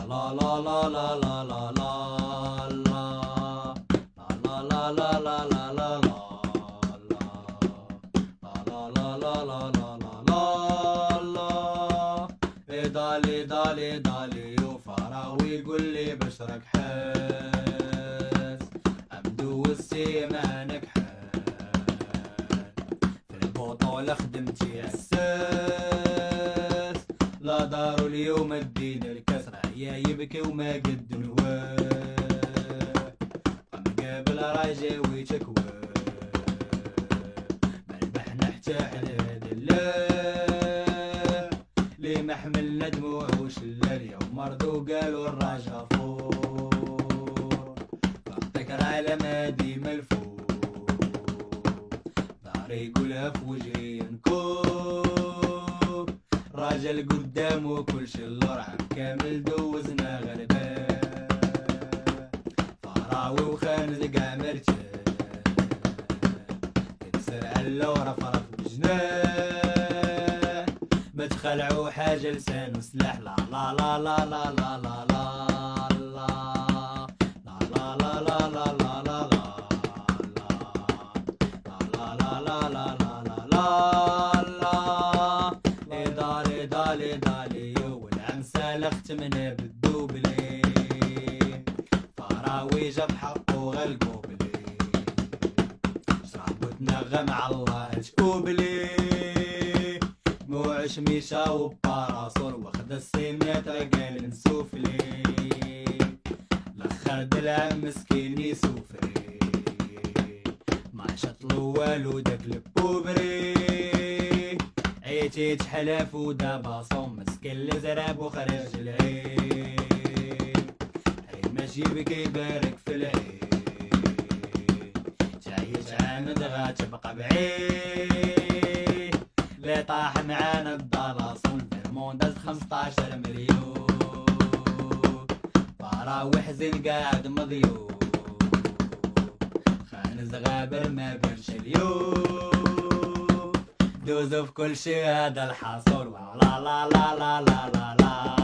لا لا لا لا لا لا لا لا لا لا لا لا لا لا دالي دالي دالي وفراوي يقول لي بشرك حاس أبدو والسيما نكحان في البطولة خدمتي أساس لا داروا اليوم الدين الكسرة يا يبكي وما قد نواه قبل راجي ويشكوى ملبح نحتاح لله لي محملنا دموع وشلة اليوم مرضو قالوا الراجا فور فاعطيك العالم ديما الفور داري كلها في وجهي نكور راجل قدامه كل شي الرعب كامل دوزنا غربان فراوي وخانز قاع مرتاح تكسر علة ورفرف بجنان ما تخلعوا حاجة لسان وسلاح لا لا لا لا لا لا لا لا لا لا لا لا لا لا دالي دالي والعم سالخت منه بالدوبلي فراوي جاب حقه غالقوبلي شرب وتنغم على الله تقوبلي موعش ميشا وباراسول واخد السينات قال نسوفلي لخد العم مسكين يسوفري ما شطلو والو داك البوبري عيتي تحلف ودابا صوم مسكين اللي زراب وخرج العين حي ماشي بك يبارك في العين تعيش عامد غاتبقى بعيد اللي طاح معانا الدلاصون في المونداز 15 مليون فراوي حزين قاعد مضيوف خانز غابر ما بينش اليوم دوزو في كل شي هذا الحصول لا لا لا لا لا لا